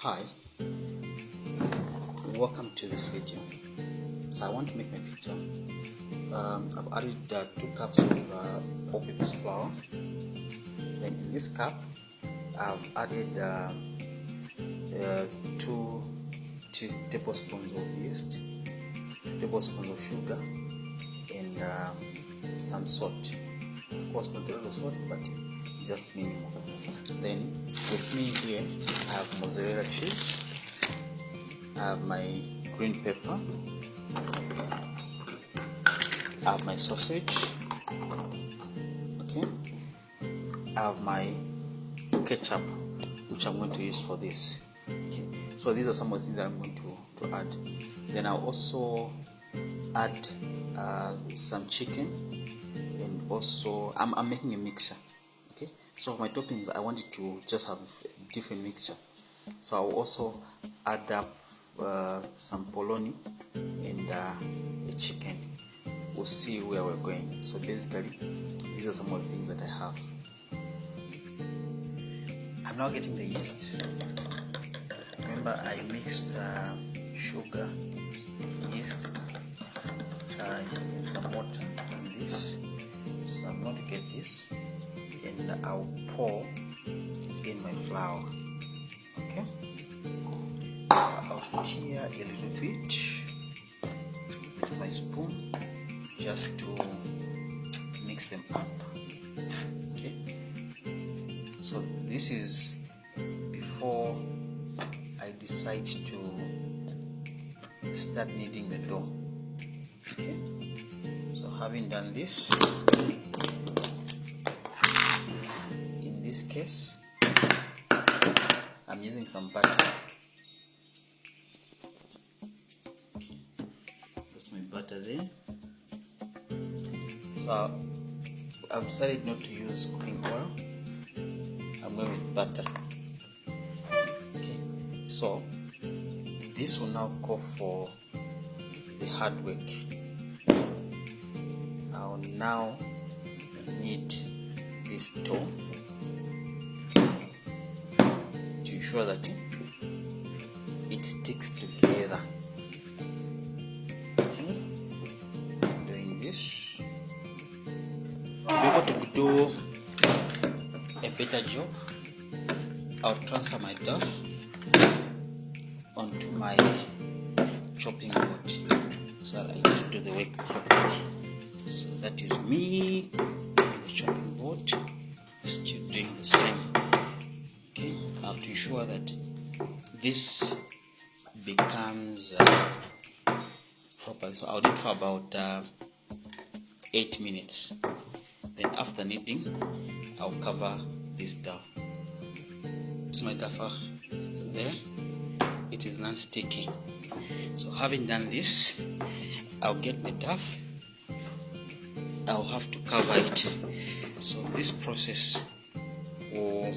Hi, welcome to this video. So I want to make my pizza. I've added 2 cups of all-purpose flour. Then in this cup I've added 2 tablespoons of yeast, 2 tablespoons of sugar, and some salt. Of course not a lot of salt, but just minimum. Then with me here I have mozzarella cheese, I have my green pepper, I have my sausage, okay, I have my ketchup, which I'm going to use for this. Okay. So these are some of the things that I'm going to add. Then I'll also add some chicken, and also I'm making a mixture. Okay, so for my toppings I wanted to just have a different mixture, so I'll also add up some polony and a chicken. We'll see where we're going. So basically these are some of the things that I have. I'm now getting the yeast. Remember I mixed sugar, yeast, and some water in this. So I'm going to get this and I'll pour in my flour. Okay, so I'll stir a little bit with my spoon just to mix them up. Okay, so this is before I decide to start kneading the dough. Okay, so having done this, in this case I'm using some butter. Okay, that's my butter there. So I've decided not to use cooking oil. I'm going with butter. Okay, so this will now call for the hard work. I'll now knead this dough to ensure that it sticks together. Okay, doing this to be able to do a better job. I'll transfer my dough onto my chopping board so that I just do the work properly. So that is me, the chopping board, still doing the same. Okay, I have to ensure that this becomes proper. So I'll do it for about 8 minutes. Then after kneading, I'll cover this dough. This is my dough there. It is non-sticky. So having done this, I'll get my dough. I'll have to cover it. So this process will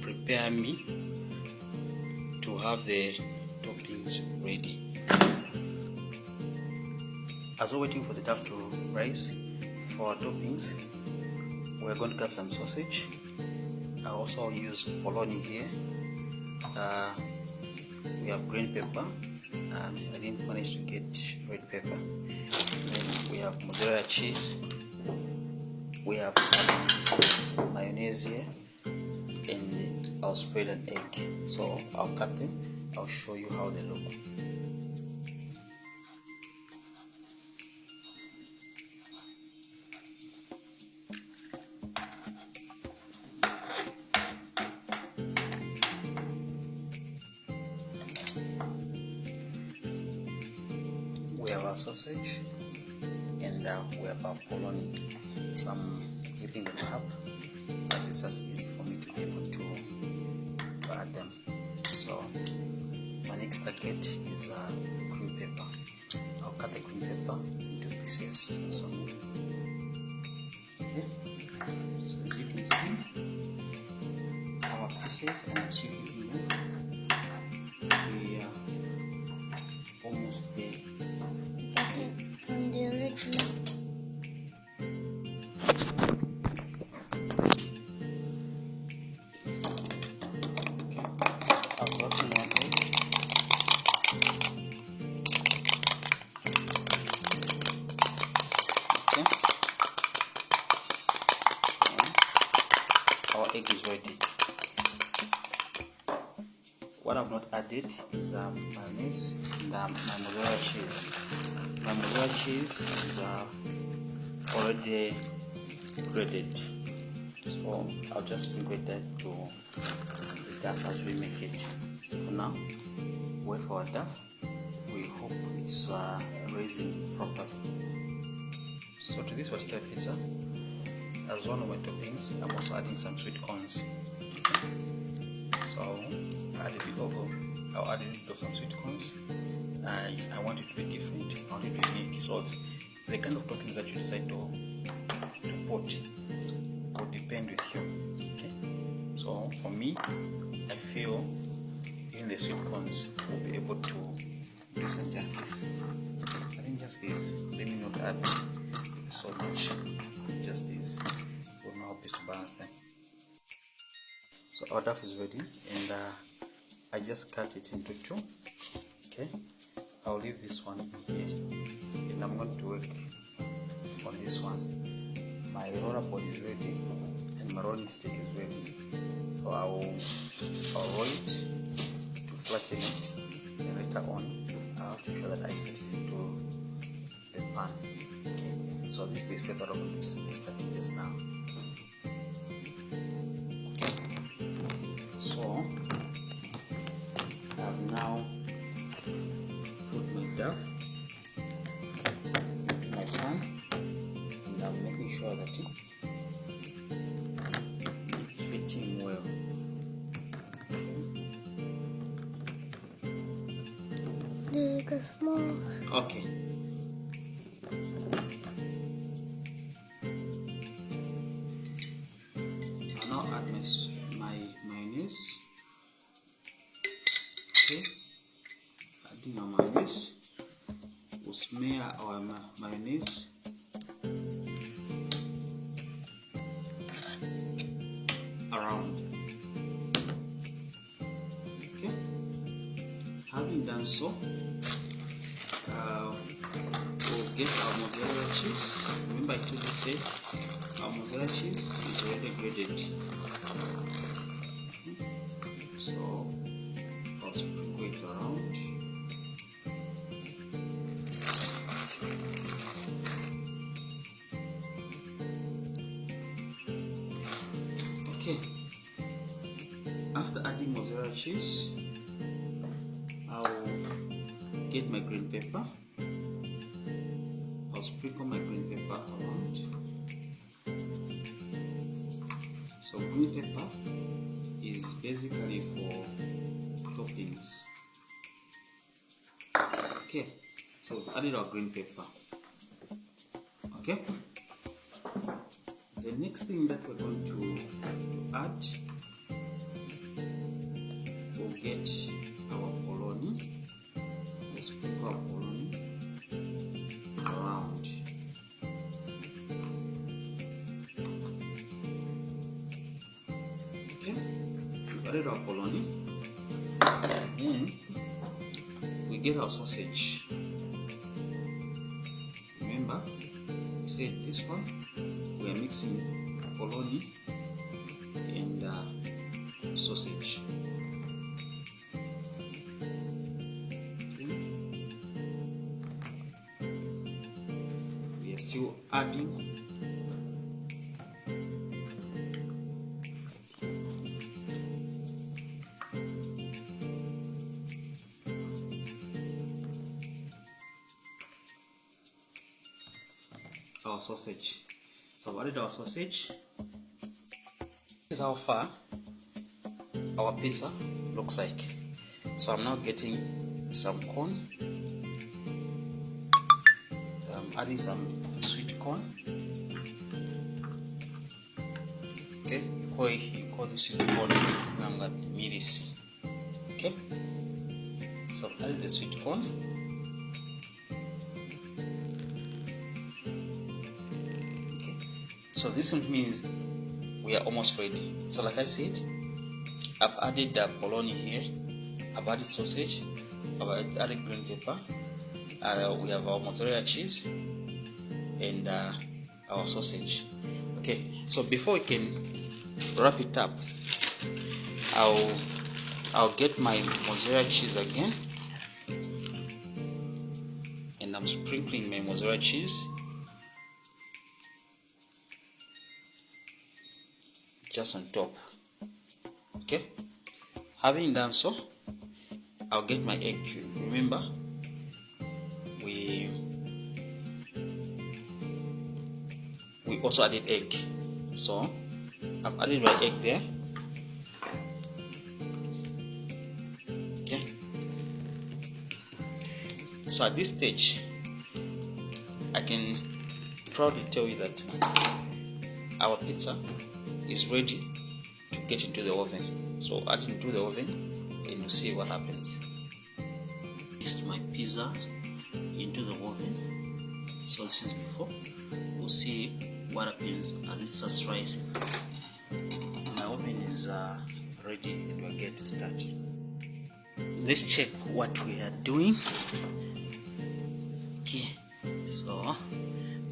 prepare me to have the toppings ready. As we're waiting for the dough to rise for our toppings, we're going to cut some sausage. I also use polony here. We have green pepper. I didn't manage to get red pepper. Then we have mozzarella cheese. We have some mayonnaise here, and I'll spread an egg. So I'll cut them. I'll show you how they look. We have our sausage and we have our polony. So I'm heaping them up so that it's just easy for me to be able to add them. So my next target is green pepper. I'll cut the green pepper into pieces. So, okay. So as you can see, our pieces are actually enough. We are almost there. From the original. I've got more egg. egg is ready. What I've not added is mayonnaise and my mozzarella cheese. My mozzarella cheese is already grated, so I'll just sprinkle that to the duff as we make it. So for now, wait for our duff. We hope it's raising properly. So to this particular pizza, as one of my toppings, I'm also adding some sweet corns. So I'll add a bit I'll add a bit of some sweet corns. I want it to be different. I want it to be unique. So the kind of toppings that you decide to put will depend with you. Okay. So for me, I feel even the sweet corns will be able to do some justice. I think just this. Let me not add so much. Just this will now help us to balance them. So our duff is ready, and I just cut it into two. Okay, I'll leave this one in here, and I'm going to work on this one. My roller board is ready, and my rolling stick is ready. So I'll roll it to flatten it, and later on I'll have to make sure that I set it into the pan. Okay, so this is the step that I'm going to be starting just now. So I've now put my duff into my pan, and I'm making sure that it's fitting well. Big or small? Okay. I'll now add my mayonnaise. Okay, adding our mayonnaise. We'll smear our mayonnaise around. Okay, having done so, we'll get our mozzarella cheese. Remember, I told you said our mozzarella cheese is already grated. So I'll sprinkle it around. Okay. After adding mozzarella cheese, I'll get my green pepper. I'll sprinkle my green pepper around. So green pepper is basically for toppings. Okay, so we've added our green pepper. Okay, the next thing that we're going to add, we'll get our polony. We'll sprinkle our polony around. Okay, we've added our polony, and then we get our sausage. Remember, we said this one we are mixing polony and sausage. Okay. We are still adding our sausage. So I've added our sausage. This is how far our pizza looks like. So I'm now getting some corn. I'm adding some sweet corn. Okay, you call this sweet corn mirisi. Okay, so I've added the sweet corn. So this means we are almost ready. So like I said, I've added the polony here, I've added sausage, I've added green pepper, we have our mozzarella cheese and our sausage. Okay, so before we can wrap it up. I'll get my mozzarella cheese again, and I'm sprinkling my mozzarella cheese just on top. Okay, having done so, I'll get my egg cube. Remember, we also added egg, so I've added my egg there. Okay, so at this stage I can proudly tell you that our pizza is ready to get into the oven. So add it into the oven and you see what happens. Placed my pizza into the oven. So this is before. We'll see what happens as it starts rising. My oven is ready and we're going to start. Let's check what we are doing. Okay, so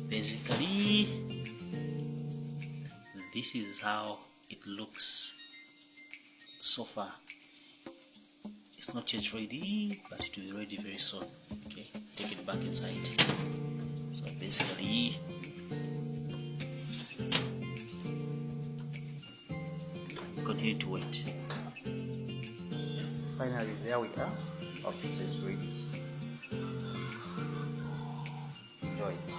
basically this is how it looks so far. It's not yet ready, but it will be ready very soon. Okay, take it back inside. So basically continue to wait. Finally, there we are. Our pizza is ready. Enjoy it.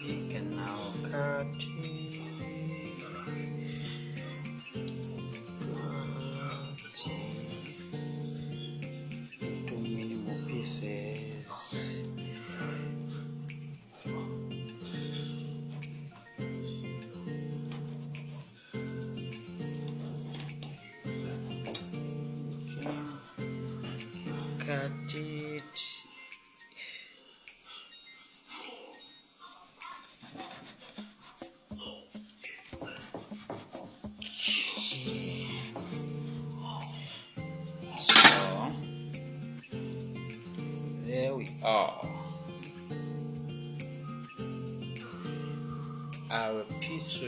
You can now cut into minimal pieces. Cut it. Okay. So there we are. Our pizza